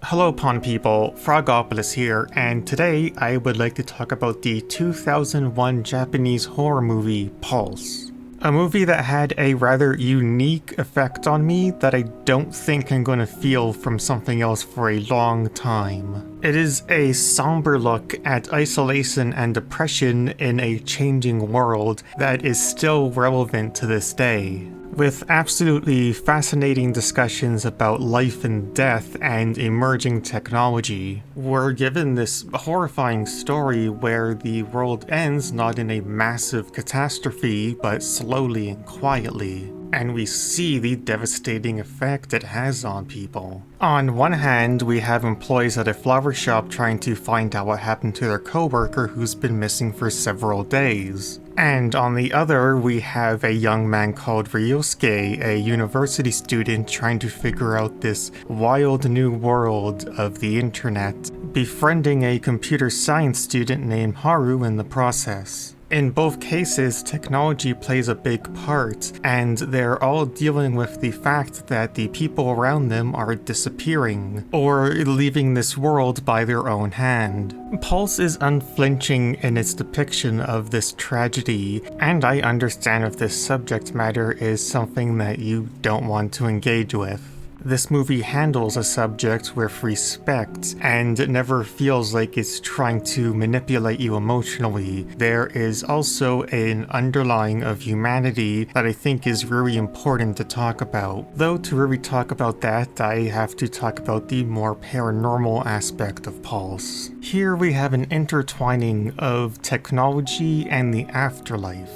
Hello Pond People, Frogopolis here, and today I would like to talk about the 2001 Japanese horror movie, Pulse. A movie that had a rather unique effect on me that I don't think I'm going to feel from something else for a long time. It is a somber look at isolation and depression in a changing world that is still relevant to this day. With absolutely fascinating discussions about life and death and emerging technology, we're given this horrifying story where the world ends not in a massive catastrophe, but slowly and quietly. And we see the devastating effect it has on people. On one hand, we have employees at a flower shop trying to find out what happened to their coworker who's been missing for several days. And on the other, we have a young man called Ryusuke, a university student trying to figure out this wild new world of the internet, befriending a computer science student named Haru in the process. In both cases, technology plays a big part, and they're all dealing with the fact that the people around them are disappearing, or leaving this world by their own hand. Pulse is unflinching in its depiction of this tragedy, and I understand if this subject matter is something that you don't want to engage with. This movie handles a subject with respect, and it never feels like it's trying to manipulate you emotionally. There is also an underlying of humanity that I think is really important to talk about. Though to really talk about that, I have to talk about the more paranormal aspect of Pulse. Here we have an intertwining of technology and the afterlife.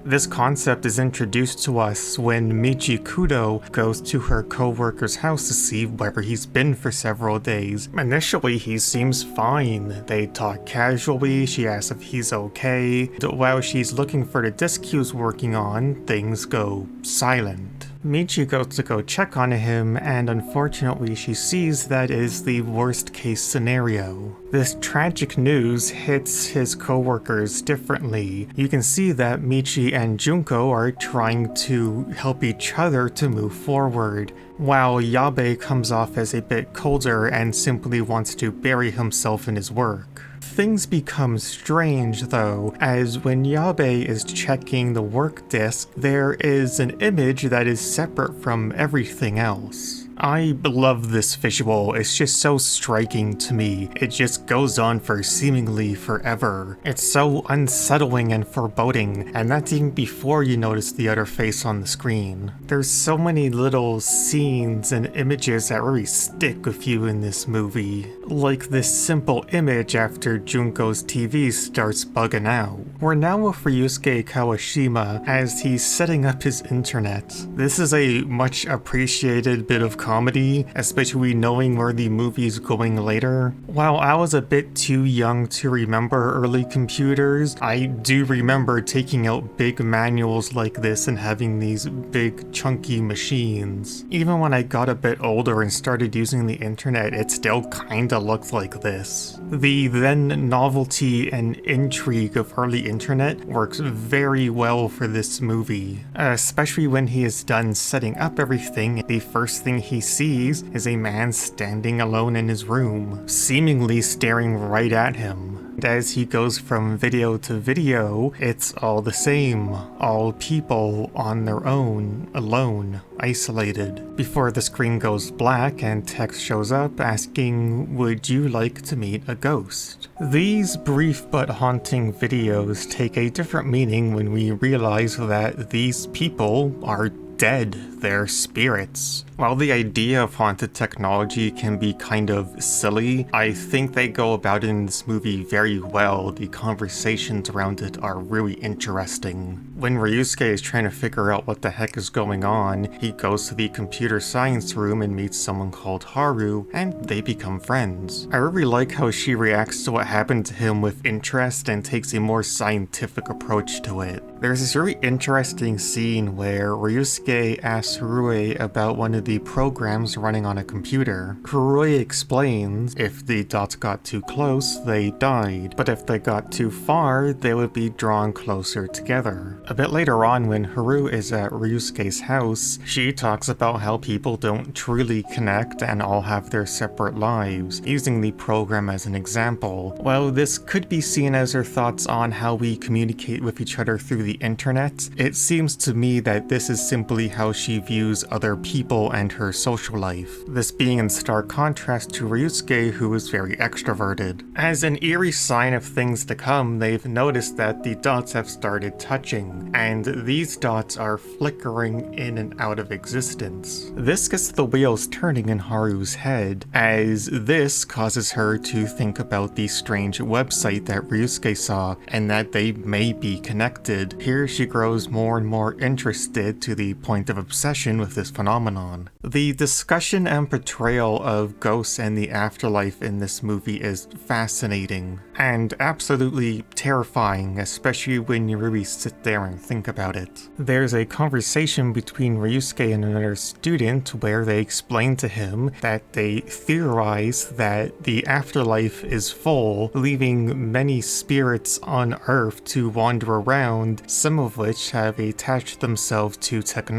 This concept is introduced to us when Michi Kudo goes to her co-worker's house to see where he's been for several days. Initially, he seems fine. They talk casually, she asks if he's okay. While she's looking for the disc he was working on, things go silent. Michi goes to go check on him, and unfortunately she sees that is the worst case scenario. This tragic news hits his co-workers differently. You can see that Michi and Junko are trying to help each other to move forward, while Yabe comes off as a bit colder and simply wants to bury himself in his work. Things become strange though, as when Yabe is checking the work disk, there is an image that is separate from everything else. I love this visual, it's just so striking to me. It just goes on for seemingly forever. It's so unsettling and foreboding, and that's even before you notice the other face on the screen. There's so many little scenes and images that really stick with you in this movie. Like this simple image after Junko's TV starts bugging out. We're now with Ryusuke Kawashima as he's setting up his internet. This is a much appreciated bit of comedy, especially knowing where the movie's going later. While I was a bit too young to remember early computers, I do remember taking out big manuals like this and having these big chunky machines. Even when I got a bit older and started using the internet, it still kinda looked like this. The then novelty and intrigue of early internet works very well for this movie, especially when he is done setting up everything. The first thing he sees is a man standing alone in his room, seemingly staring right at him. And as he goes from video to video, it's all the same. All people on their own, alone, isolated. Before the screen goes black and text shows up asking, "Would you like to meet a ghost?" These brief but haunting videos take a different meaning when we realize that these people are dead, they're spirits. While the idea of haunted technology can be kind of silly, I think they go about it in this movie very well. The conversations around it are really interesting. When Ryusuke is trying to figure out what the heck is going on, he goes to the computer science room and meets someone called Haru, and they become friends. I really like how she reacts to what happened to him with interest and takes a more scientific approach to it. There's this really interesting scene where Ryusuke Ryusuke asks Hirue about one of the programs running on a computer. Hirue explains if the dots got too close, they died, but if they got too far, they would be drawn closer together. A bit later on, when Haru is at Ryusuke's house, she talks about how people don't truly connect and all have their separate lives, using the program as an example. While this could be seen as her thoughts on how we communicate with each other through the internet, it seems to me that this is simply how she views other people and her social life, this being in stark contrast to Ryusuke, who is very extroverted. As an eerie sign of things to come, they've noticed that the dots have started touching, and these dots are flickering in and out of existence. This gets the wheels turning in Haru's head, as this causes her to think about the strange website that Ryusuke saw, and that they may be connected. Here she grows more and more interested to the point of obsession with this phenomenon. The discussion and portrayal of ghosts and the afterlife in this movie is fascinating, and absolutely terrifying, especially when you really sit there and think about it. There's a conversation between Ryusuke and another student where they explain to him that they theorize that the afterlife is full, leaving many spirits on Earth to wander around, some of which have attached themselves to technology.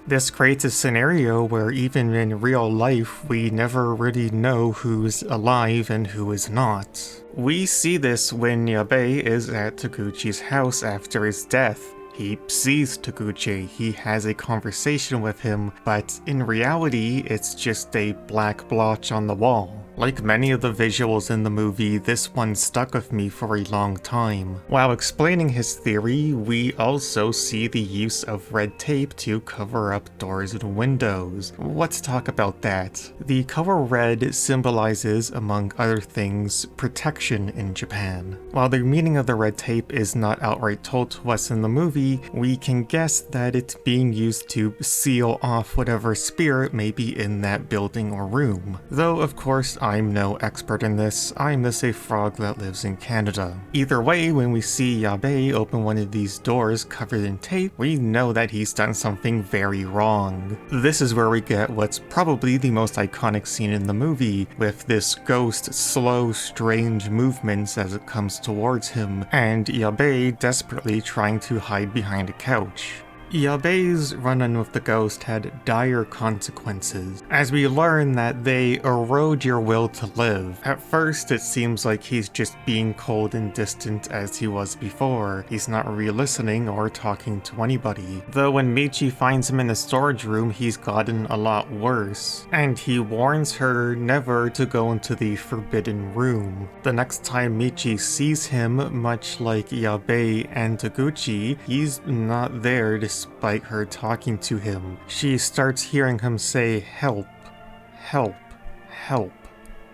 This creates a scenario where even in real life, we never really know who's alive and who is not. We see this when Yabe is at Taguchi's house after his death. He sees Taguchi, he has a conversation with him, but in reality, it's just a black blotch on the wall. Like many of the visuals in the movie, this one stuck with me for a long time. While explaining his theory, we also see the use of red tape to cover up doors and windows. Let's talk about that. The color red symbolizes, among other things, protection in Japan. While the meaning of the red tape is not outright told to us in the movie, we can guess that it's being used to seal off whatever spirit may be in that building or room. Though, of course, I'm no expert in this, I'm just a frog that lives in Canada. Either way, when we see Yabe open one of these doors covered in tape, we know that he's done something very wrong. This is where we get what's probably the most iconic scene in the movie, with this ghost slow, strange movements as it comes towards him, and Yabe desperately trying to hide behind a couch. Yabe's run-in with the ghost had dire consequences, as we learn that they erode your will to live. At first, it seems like he's just being cold and distant as he was before. He's not really listening or talking to anybody. Though when Michi finds him in the storage room, he's gotten a lot worse, and he warns her never to go into the forbidden room. The next time Michi sees him, much like Yabe and Taguchi, he's not there despite her talking to him. She starts hearing him say, "Help, help, help,"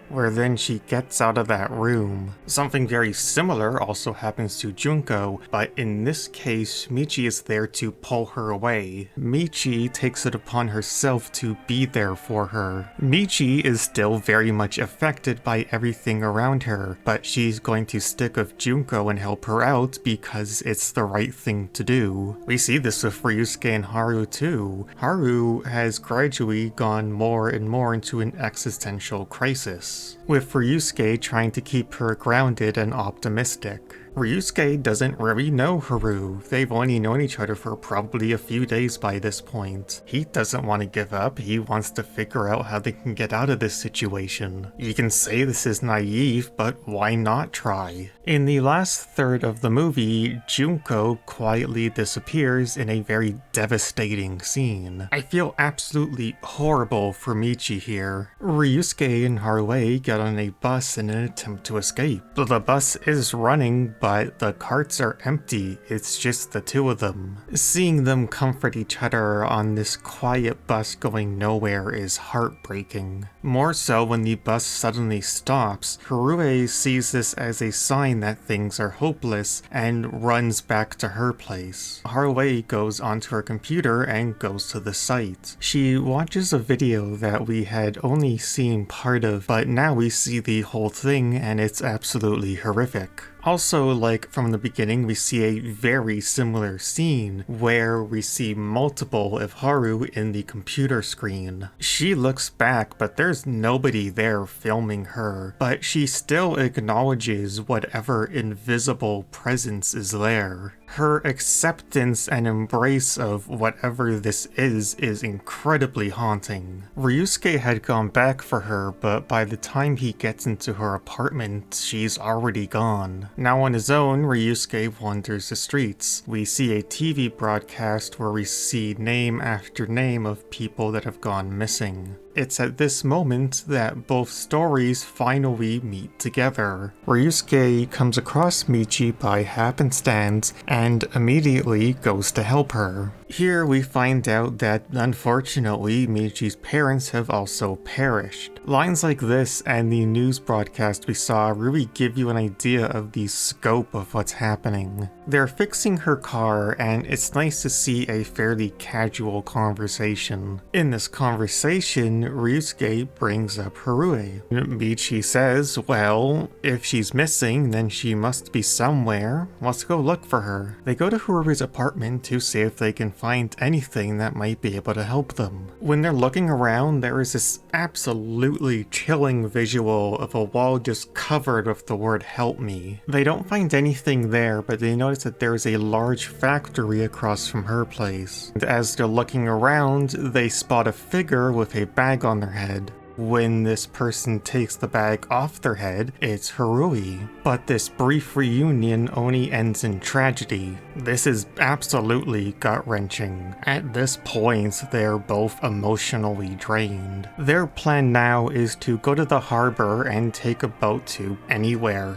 where then she gets out of that room. Something very similar also happens to Junko, but in this case, Michi is there to pull her away. Michi takes it upon herself to be there for her. Michi is still very much affected by everything around her, but she's going to stick with Junko and help her out because it's the right thing to do. We see this with Ryusuke and Haru too. Haru has gradually gone more and more into an existential crisis, with Ryusuke trying to keep her grounded and optimistic. Ryusuke doesn't really know Haru. They've only known each other for probably a few days by this point. He doesn't want to give up, he wants to figure out how they can get out of this situation. You can say this is naive, but why not try? In the last third of the movie, Junko quietly disappears in a very devastating scene. I feel absolutely horrible for Michi here. Ryusuke and Haruhi get on a bus in an attempt to escape. The bus is running, but the carts are empty, it's just the two of them. Seeing them comfort each other on this quiet bus going nowhere is heartbreaking. More so when the bus suddenly stops, Haruhi sees this as a sign that things are hopeless and runs back to her place. Haruhi goes onto her computer and goes to the site. She watches a video that we had only seen part of, but now we see the whole thing and it's absolutely horrific. Also, like from the beginning, we see a very similar scene where we see multiple of Haru in the computer screen. She looks back, but there's nobody there filming her, but she still acknowledges whatever invisible presence is there. Her acceptance and embrace of whatever this is incredibly haunting. Ryusuke had gone back for her, but by the time he gets into her apartment, she's already gone. Now on his own, Ryusuke wanders the streets. We see a TV broadcast where we see name after name of people that have gone missing. It's at this moment that both stories finally meet together. Ryusuke comes across Michi by happenstance and immediately goes to help her. Here we find out that unfortunately Michi's parents have also perished. Lines like this and the news broadcast we saw really give you an idea of the scope of what's happening. They're fixing her car and it's nice to see a fairly casual conversation. In this conversation, Ryusuke brings up Harue. Michi says, well, if she's missing, then she must be somewhere. Let's go look for her. They go to Harue's apartment to see if they can find anything that might be able to help them. When they're looking around, there is this absolutely chilling visual of a wall just covered with the word "help me." They don't find anything there, but they notice that there is a large factory across from her place. And as they're looking around, they spot a figure with a bag on their head. When this person takes the bag off their head, it's Harue. But this brief reunion only ends in tragedy. This is absolutely gut-wrenching. At this point, they're both emotionally drained. Their plan now is to go to the harbor and take a boat to anywhere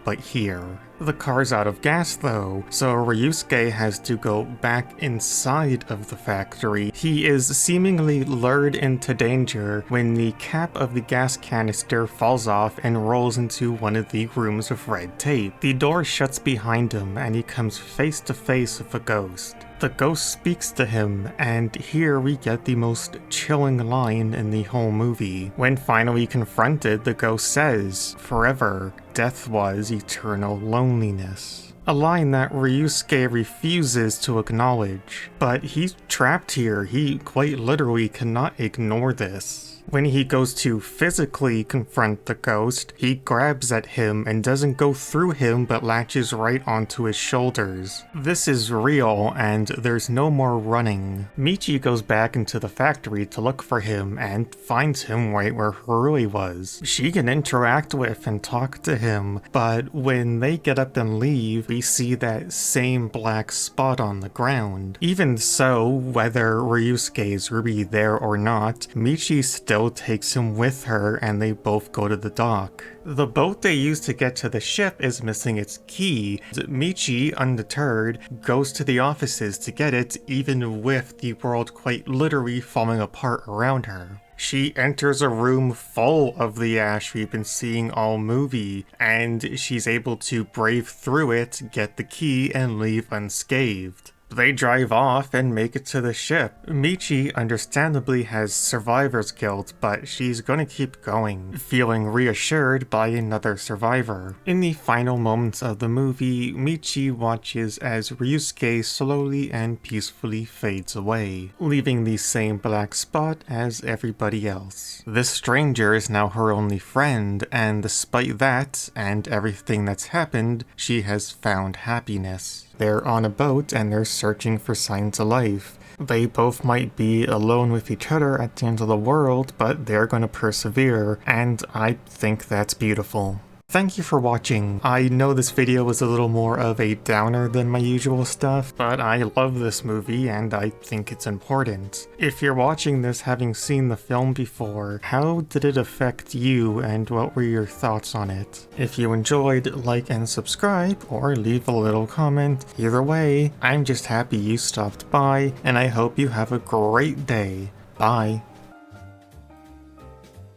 but here. The car's out of gas though, so Ryusuke has to go back inside of the factory. He is seemingly lured into danger when the cap of the gas canister falls off and rolls into one of the rooms of red tape. The door shuts behind him and he comes face to face with a ghost. The ghost speaks to him, and here we get the most chilling line in the whole movie. When finally confronted, the ghost says, "Forever, death was eternal loneliness." A line that Ryusuke refuses to acknowledge. But he's trapped here, he quite literally cannot ignore this. When he goes to physically confront the ghost, he grabs at him and doesn't go through him but latches right onto his shoulders. This is real and there's no more running. Michi goes back into the factory to look for him and finds him right where Harue was. She can interact with and talk to him, but when they get up and leave, we see that same black spot on the ground. Even so, whether Ryusuke is really there or not, Michi still takes him with her and they both go to the dock. The boat they use to get to the ship is missing its key. Michi, undeterred, goes to the offices to get it, even with the world quite literally falling apart around her. She enters a room full of the ash we've been seeing all movie, and she's able to brave through it, get the key, and leave unscathed. They drive off and make it to the ship. Michi understandably has survivor's guilt, but she's gonna keep going, feeling reassured by another survivor. In the final moments of the movie, Michi watches as Ryusuke slowly and peacefully fades away, leaving the same black spot as everybody else. This stranger is now her only friend, and despite that, and everything that's happened, she has found happiness. They're on a boat and they're searching for signs of life. They both might be alone with each other at the end of the world, but they're gonna persevere, and I think that's beautiful. Thank you for watching. I know this video was a little more of a downer than my usual stuff, but I love this movie and I think it's important. If you're watching this having seen the film before, how did it affect you and what were your thoughts on it? If you enjoyed, like and subscribe, or leave a little comment. Either way, I'm just happy you stopped by, and I hope you have a great day. Bye.